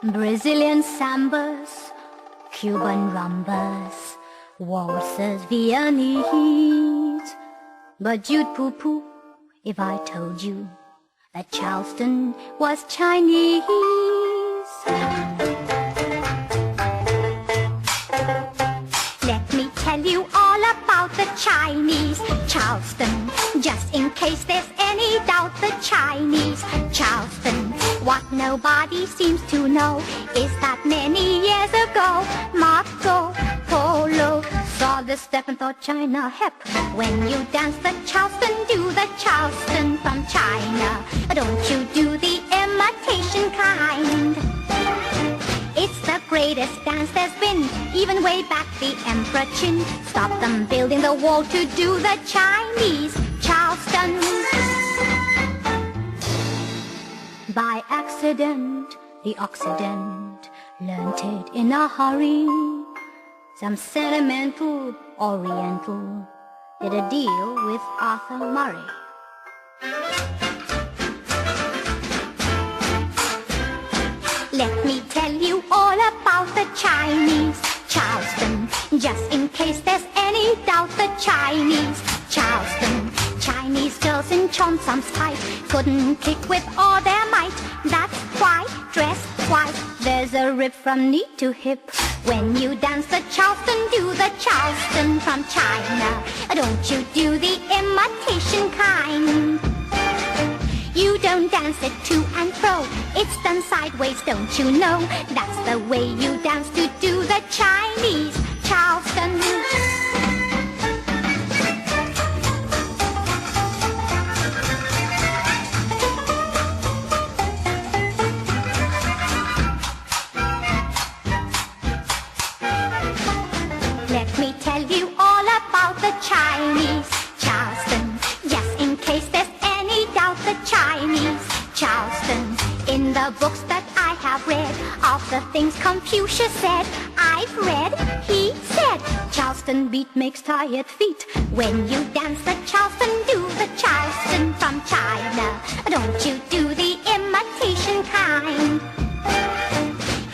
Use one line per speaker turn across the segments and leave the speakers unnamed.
Brazilian sambas, Cuban rumbas, waltzes, Viennese. But you'd poo-poo if I told you that Charleston was Chinese. Let me tell you all about the Chinese Charleston, just in case there's any doubt. The Chinese Charleston, what nobody seems to know is that many years ago Marco Polo saw the step and thought China hep. When you dance the Charleston, do the Charleston from China. Don't you do the imitation kind. It's the greatest dance there's been, even way back the Emperor Qin stopped them building the wall to do the Chinese Charleston. By accident, the Occident learnt it in a hurry. Some sentimental Oriental did a deal with Arthur Murray. Let me tell you all about the Chinese Charleston, just in case there's any doubt. The Chinese Charleston, Chinese girls in Chonsom's tight couldn't kick with all their might. That's why, dressed white, there's a rip from knee to hip. When you dance the Charleston, do the Charleston from China. Don't you do the imitation kind. You don't dance it to and fro, it's done sideways, don't you know? That's the way you dance to do the Chinese Charleston. Let me tell you all about the Chinese Charleston, just in case there's any doubt. The Chinese Charleston, in the books that I have read of the things Confucius said, I've read, he said, Charleston beat makes tired feet. When you dance the Charleston, do the Charleston from China. Don't you do the imitation kind.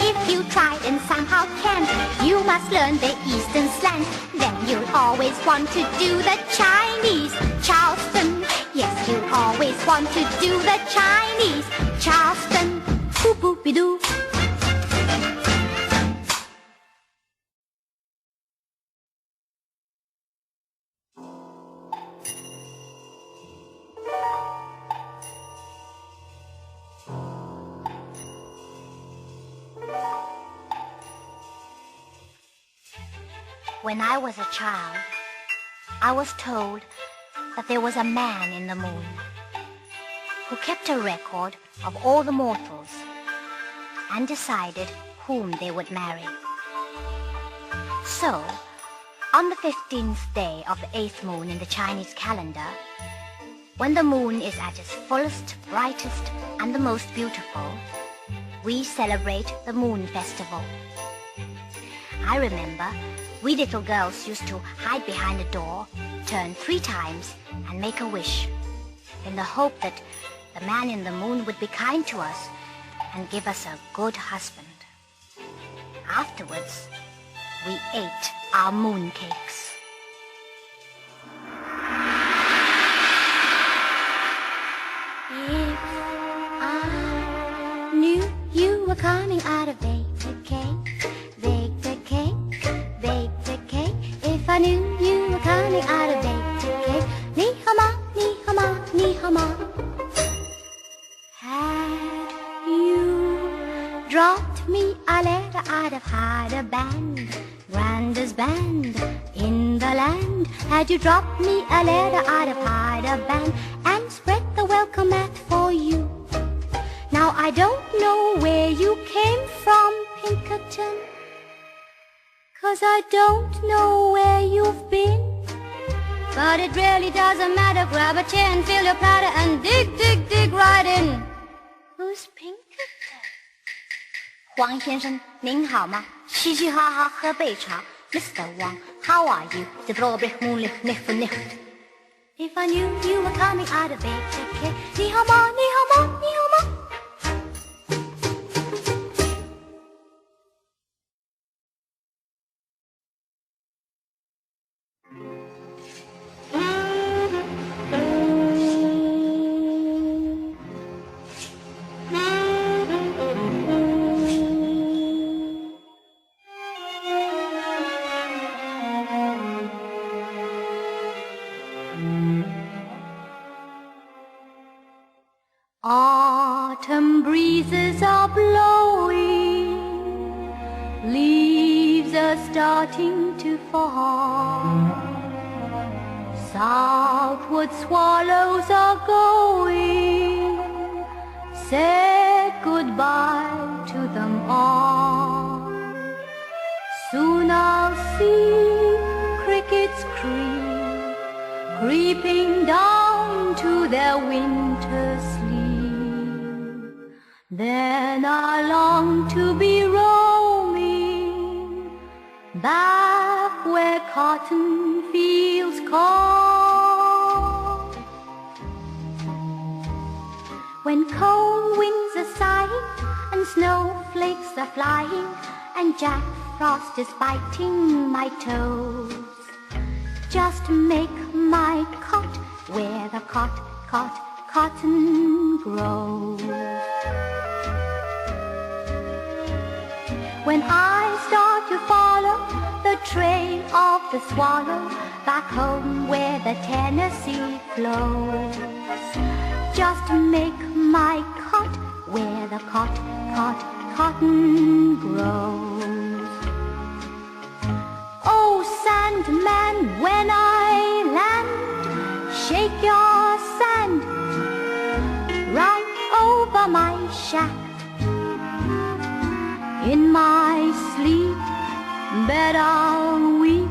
If you try and somehow can, you must learn the Eastern slang. Then you'll always want to do the Chinese Charleston. Yes, you'll always want to do the Chinese Charleston. Boop-boop-be-doo. When I was a child, I was told that there was a man in the moon who kept a record of all the mortals and decided whom they would marry. So, on the 15th day of the 8th moon in the Chinese calendar, when the moon is at its fullest, brightest, and the most beautiful, we celebrate the Moon Festival. I remember we little girls used to hide behind the door, turn 3 times, and make a wish, in the hope that the man in the moon would be kind to us and give us a good husband. Afterwards, we ate our moon cakes. If I knew you were coming out of baked a cake, baked a cake, baked a cake. If I knew you were coming out of baked a cake, ni hao ma, ni hao ma, ni hao ma. Had you dropped me a letter, I'd have had a band, grandest band in the land. Had you dropped me a letter, I'd have had a band and spread the welcome mat for you. Now I don't know where you came from, Pinkerton, 'cause I don't know where you've been. But it really doesn't matter, grab a chair and fill your platter and dig, dig, dig right in. Who's Pinkerton? 黄先生您好吗？嘻嘻哈哈喝杯茶。Mr. Wang, how are you? The Brobrich Moonlich nicht vernicht. If I knew you were coming out of bed, ni hao ma, ni hao ma, ni hao ma. Autumn breezes are blowing, leaves are starting to fall. Southward swallows are going, said goodbye to them all. Soon I'll see crickets creeping down to their winter sleep. Then I long to be roaming back where cotton fields call. When cold winds are sighing and snowflakes are flying and Jack Frost is biting my toes, just make my cot where the cotton grows. When I start to follow the trail of the swallow back home where the Tennessee flows, just make my cot where the cotton grows. Oh, Sandman, when I land, shake your sand right over my shack. In my sleep bed I'll weep,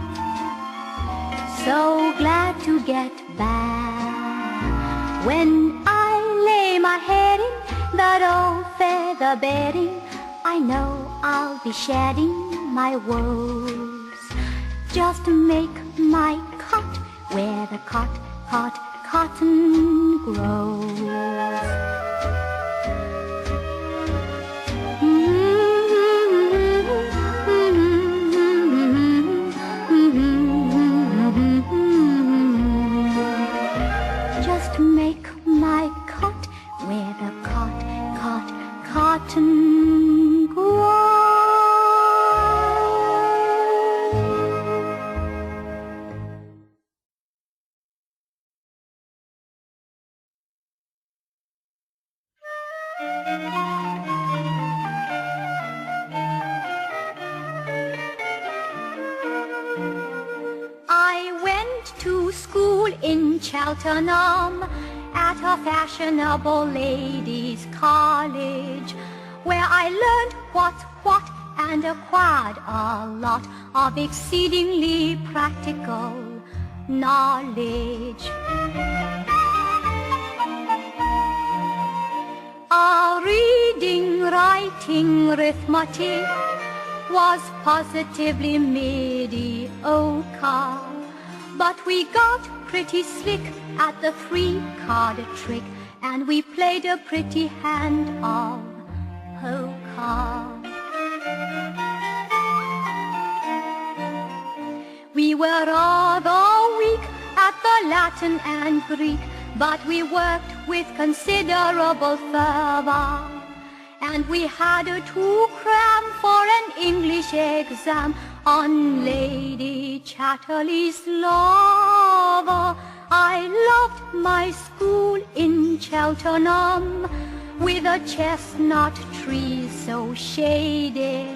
so glad to get back. When I lay my head in that old feather bedding, I know I'll be shedding my woes, just to make my cot where the cotton grows. Just make my cot where the cotton grows. I went to school in Cheltenham at a fashionable ladies' college, where I learned what's what and acquired a lot of exceedingly practical knowledge. Our reading, writing, arithmetic was positively mediocre, but we got pretty slick at the 3-card trick, and we played a pretty hand of poker. We were rather weak at the Latin and Greek, but we worked with considerable fervor, and we had to cram for an English exam on Lady Chatterley's lover. I loved my school in Cheltenham, with a chestnut tree so shady,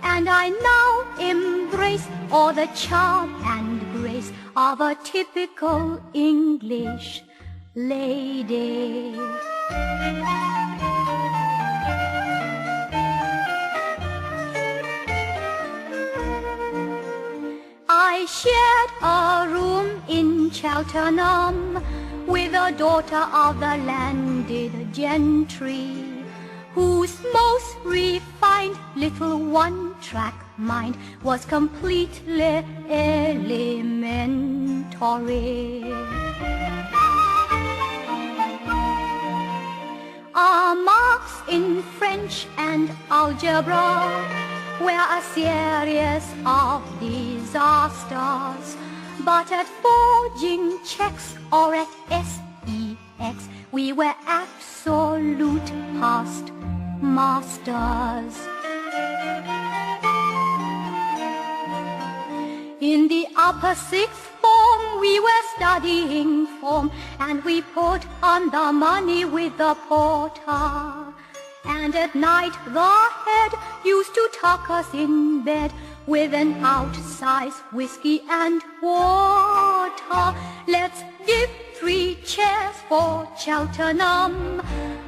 and I now embrace all the charm and grace of a typical English lady. I shared a room in Cheltenham with a daughter of the landed gentry, whose most refined little one-track mind was completely elementary. Our marks in French and algebra were a series of disasters, but at forging checks or at SEX we were absolute past masters. In the upper sixth form we were studying form, and we put on the money with the porter. And at night the head used to tuck us in bed with an outsized whiskey and water. Let's give 3 cheers for Cheltenham,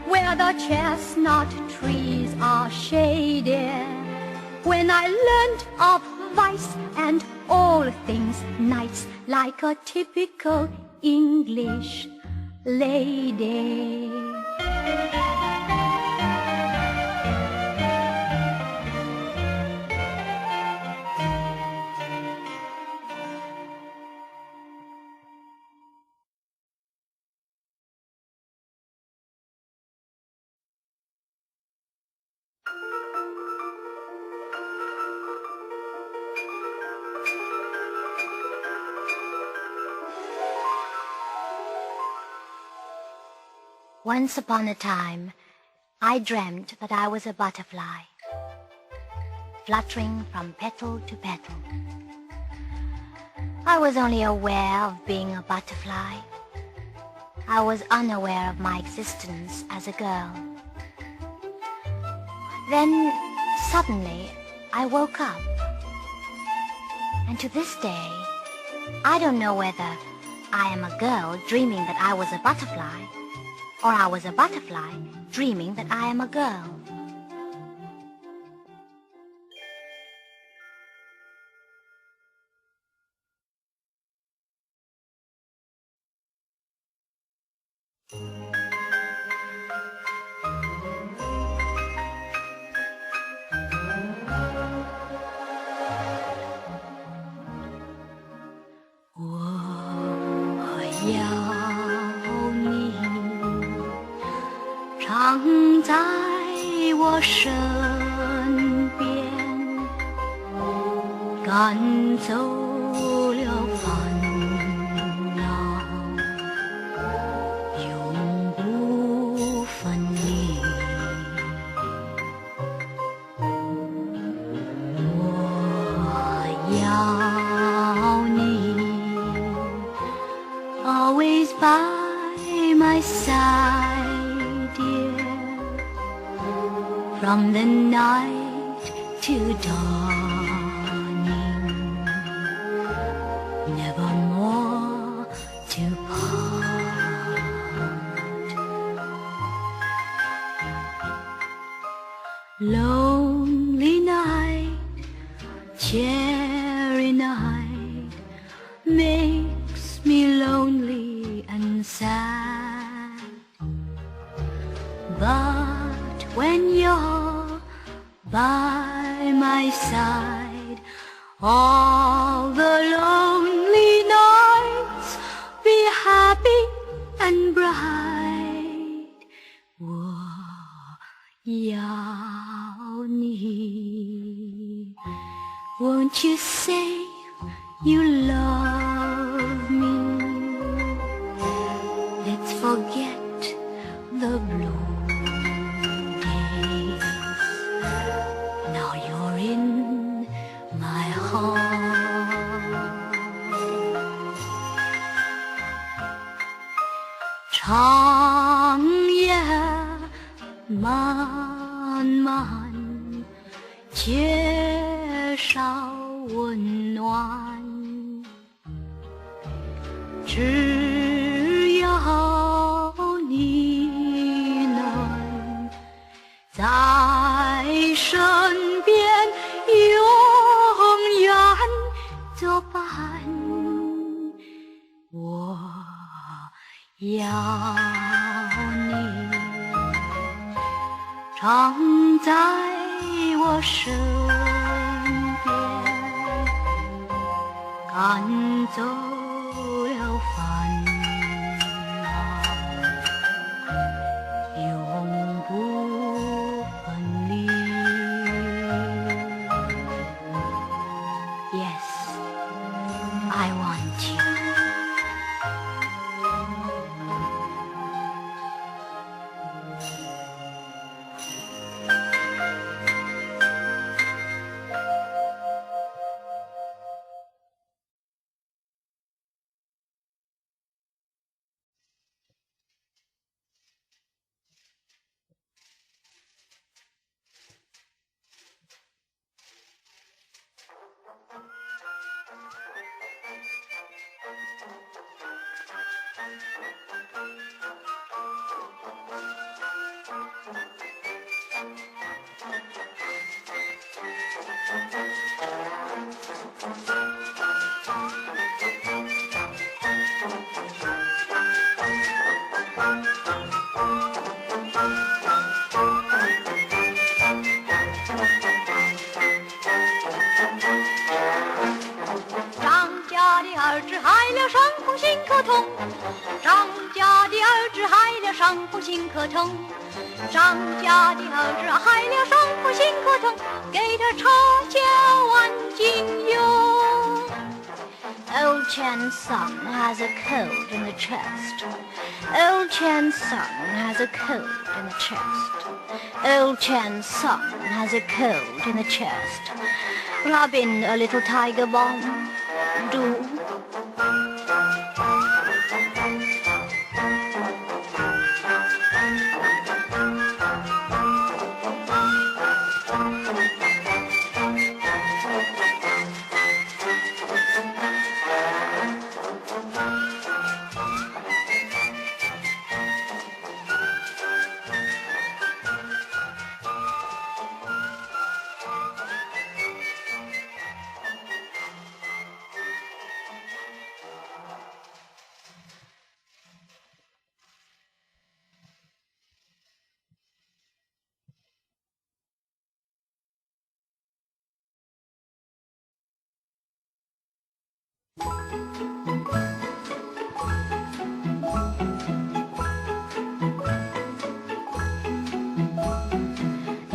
where the chestnut trees are shaded. When I learnt of vice and all things nice, like a typical English lady. Once upon a time, I dreamt that I was a butterfly, fluttering from petal to petal. I was only aware of being a butterfly. I was unaware of my existence as a girl. Then, suddenly, I woke up. And to this day, I don't know whether I am a girl dreaming that I was a butterfly, or I was a butterfly dreaming that I am a girl. I 常在我身边，赶走了烦恼，永不分离。我要你 always by my side.From the night to dawning, nevermore to part. Lonely night, cheery night, makes me lonely and sad. But when you're by my side, all the lonely nights be happy and bright. 我要你 Won't you say you love me? Let's forget the blue.Now you're in my heart. 长夜漫漫，缺少温暖，只要你能在身边永远作伴，我要你常在我身边，赶走了烦恼，永不分离。Yes, I want you. 可痛。张家的儿子害了伤风心可疼，张家的儿子害了伤风心可疼，给他插销万金油。Old Chan's son has a cold in the chest. Old Chan's son has a cold in the chest. Old Chan's son has a cold in the chest. Rub in a little tiger balm, do.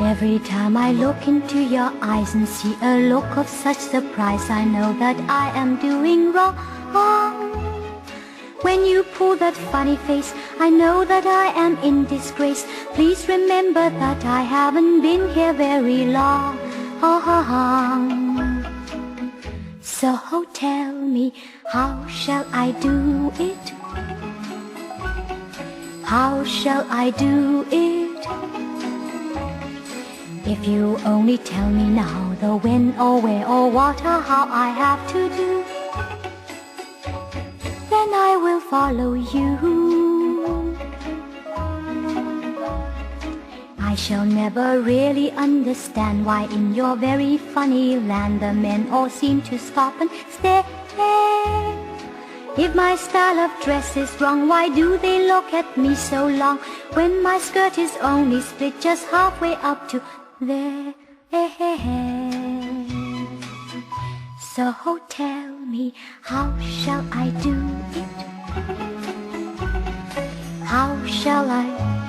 Every time I look into your eyes and see a look of such surprise, I know that I am doing wrong. When you pull that funny face, I know that I am in disgrace. Please remember that I haven't been here very long. So tell me, how shall I do it? How shall I do it? If you only tell me now the when or where or what or how I have to do, then I will follow you. I shall never really understand why in your very funny land the men all seem to stop and stare. If my style of dress is wrong, why do they look at me so long when my skirt is only split just halfway up to there? So tell me, how shall I do it? How shall I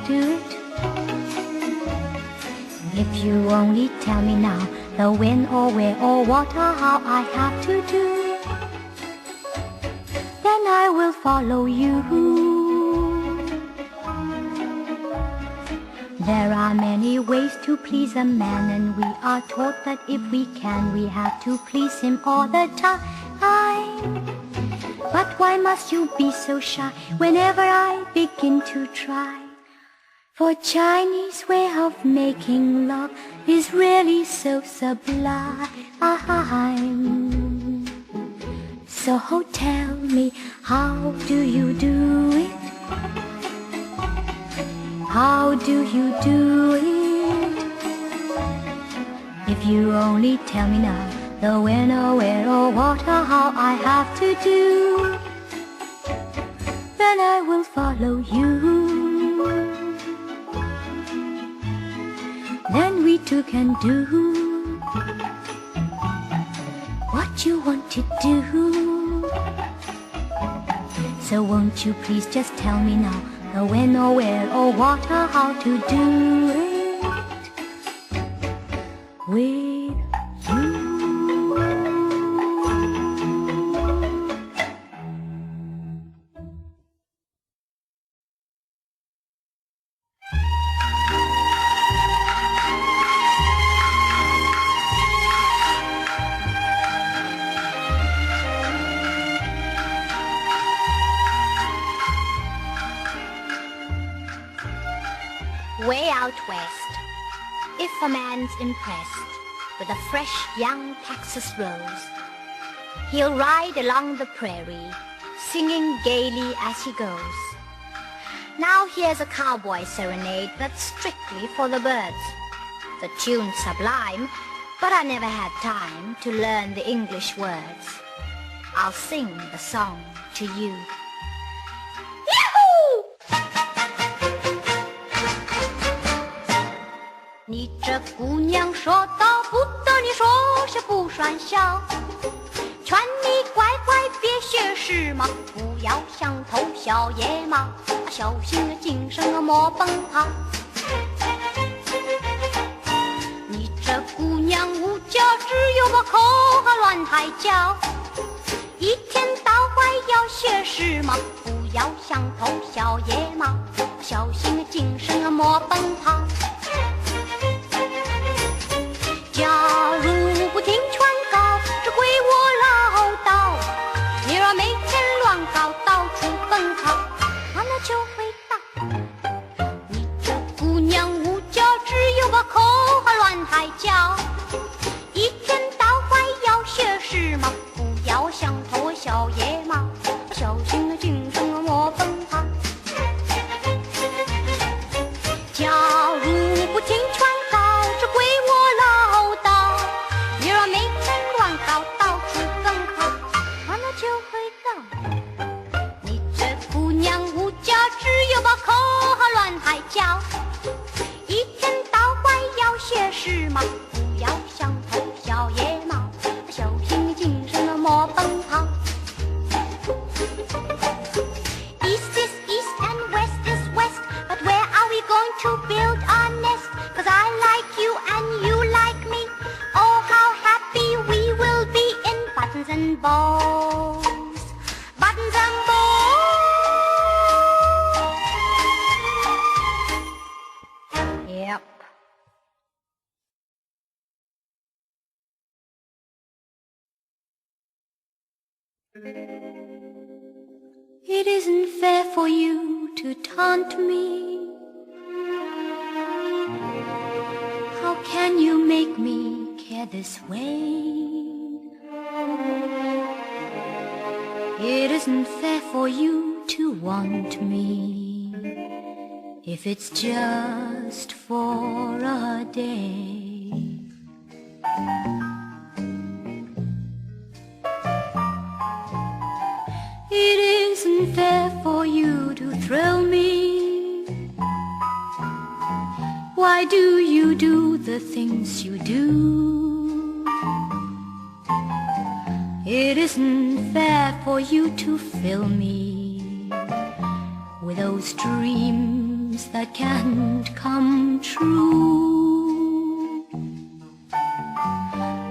do it? If you only tell me now the when or where or what or how I have to do, then I will follow you. There are many ways to please a man, and we are taught that if we can, we have to please him all the time. But why must you be so shy whenever I begin to try? For Chinese way of making love is really so sublime. So tell me, how do you do it? How do you do it? If you only tell me now the when or where or what or how I have to do, then I will follow you. Then we two can do what you want to do. So won't you please just tell me now the when or where or what or how to do it with you. Way out west, if a man's impressed with a fresh young Texas rose, he'll ride along the prairie, singing gaily as he goes. Now here's a cowboy serenade that's strictly for the birds. The tune's sublime, but I never had time to learn the English words. I'll sing the song to you. Yahoo! 你这姑娘说到不得，你说下不算笑，劝你乖乖别学时髦，不要想偷小野猫，小心谨慎莫奔跑。你这姑娘无家，只有把口和乱抬脚，一天到晚要学时髦，不要想偷小野猫，小心谨慎莫奔跑。假如不听劝告，只会我唠叨，你若每天乱搞，到处奔跑，那就会到。你这姑娘无家，只有把口和乱抬脚，一天到晚要学时髦，不要想偷小野猫，小心谨慎莫奔跑。假如不听劝告，只会我唠叨，你若每天乱搞，到处奔跑，那就会到。你这姑娘无家，只有把口和乱抬脚，一天到晚要学时髦，不要想偷小野猫，小心谨慎莫奔跑。East is east and west is west, but where are we going to build our nest? 'Cause I like you and you like me, oh how happy we will be in buttons and bows, buttons and bows. Yep. It isn't fair for you to taunt me. How can you make me care this way? It isn't fair for you to want me, if it's just for a day. It isn't fair for you to thrill me. Why do you do the things you do? It isn't fair for you to fill me with those dreams that can't come true.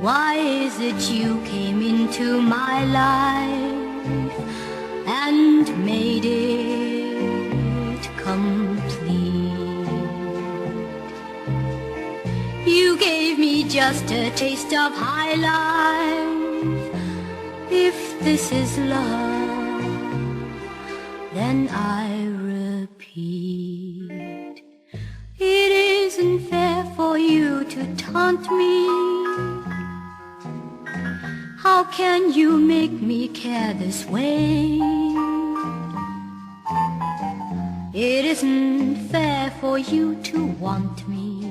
Why is it you came into my life and made it complete? You gave me just a taste of high life. If this is love, then I repeat, it isn't fair for you to taunt me. How can you make me care this way? It isn't fair for you to want me,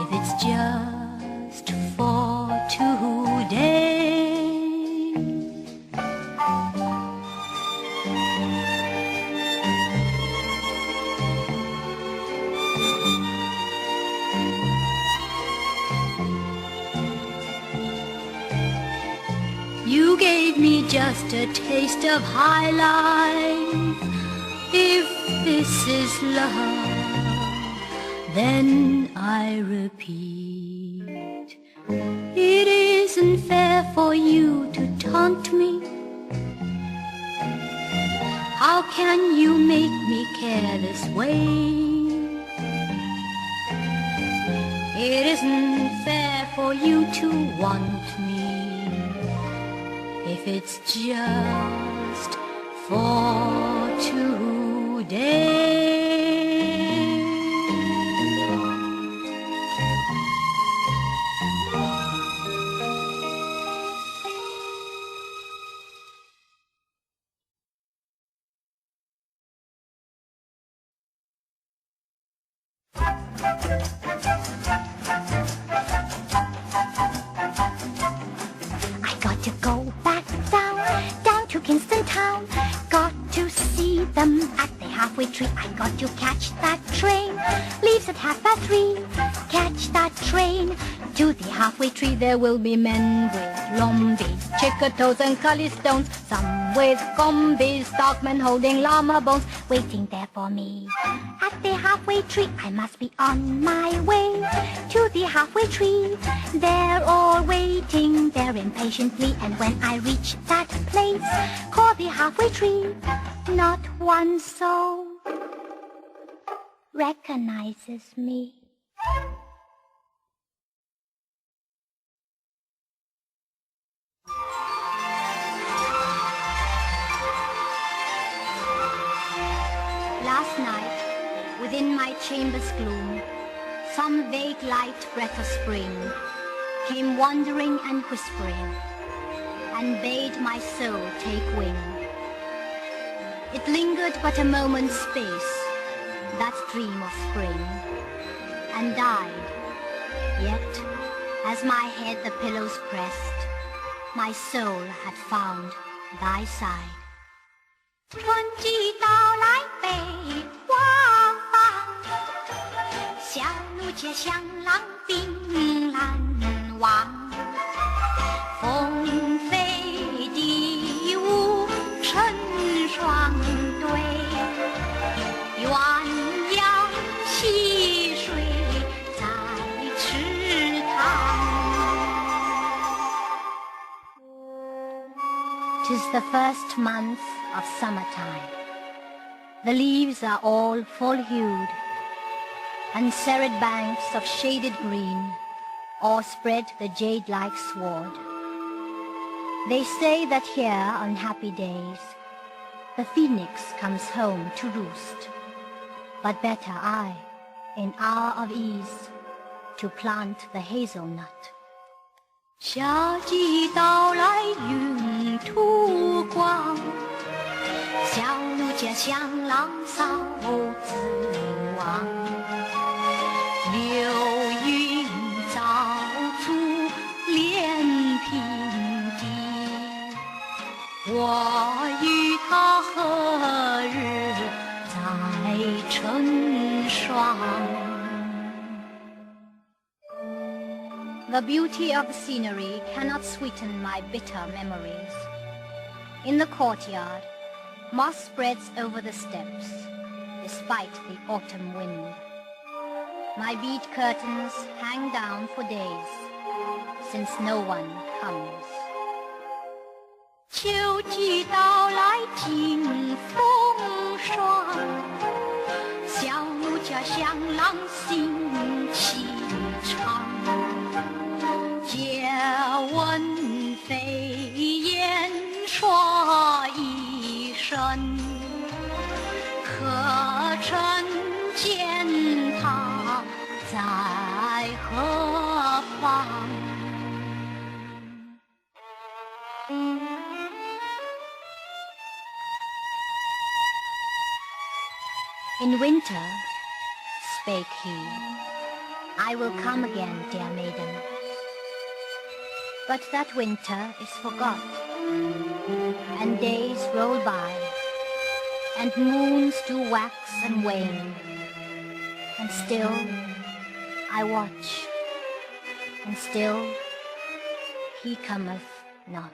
if it's just for today. You gave me just a taste of high life. If this is love, then I repeat, it isn't fair for you to taunt me. How can you make me care this way? It isn't fair for you to want me, if it's just for today. I got to go back down to Kingston Town. Got to see them at their halfway tree. I got to catch that train. Leaves at 3:30. Catch that train. To the halfway tree there will be men with lombies, chickatos and cully stones. Some with combies, stockmen holding llama bones, waiting there for me. At the halfway tree I must be on my way. To the halfway tree, they're all waiting there impatiently. And when I reach that place, call the halfway tree, not one soul recognizes me. Last night, within my chamber's gloom, some vague light breath of spring came wandering and whispering, and bade my soul take wing. It lingered but a moment's space, that dream of spring, and died. Yet, as my head the pillows pressed, my soul had found thy side. 春季到来北望方，小路街香廊槟榔王，风飞地舞成双对，鸳鸯戏水在池塘。 'Tis the first month of summertime. The leaves are all full-hued, and serried banks of shaded green o'erspread the jade-like sward. They say that here on happy days the phoenix comes home to roost, but better I, in hour of ease, to plant the hazelnut. 夏季到来云吐光，小路街香廊扫子望，流云早出连平地，我与他何日再成双。 The beauty of the scenery cannot sweeten my bitter memories. In the courtyard, moss spreads over the steps, despite the autumn wind. My bead curtains hang down for days, since no one comes. 秋季到来尽风霜，小奴家香囊新气长。 借问飞燕说一声，可曾见他在何方？In winter, spake he, I will come again, dear maiden. But that winter is forgot, and days roll by, and moons do wax and wane, and still I watch, and still he cometh not.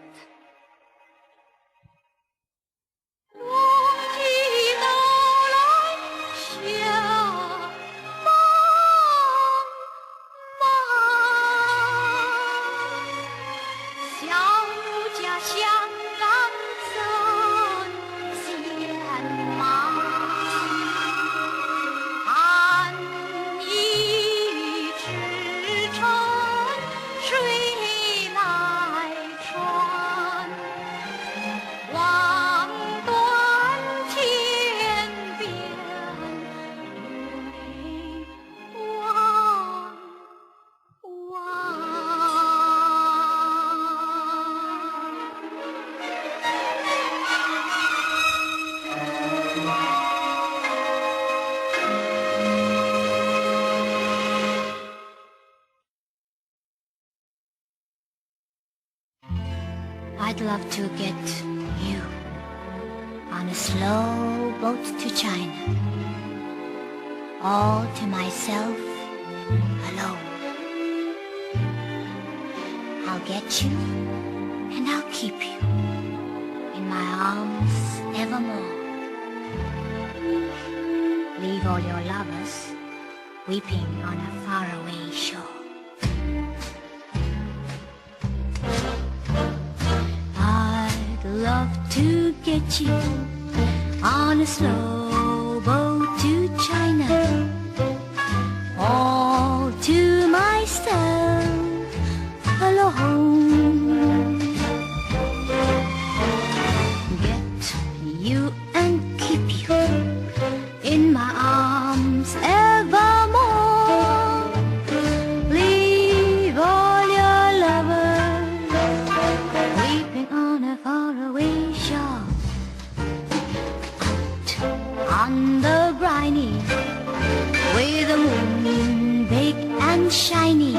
'I'd love to get you on a slow boat to China, all to myself alone. I'll get you and I'll keep you in my arms evermore. Leave all your lovers weeping on a faraway shore. I'd love to get you on a slow boat to China, all to myself alone. Get you and keep you in my arms evermore. Leave all your lovers weeping on a faraway shore. Out on the briny, with the moon big and shiny,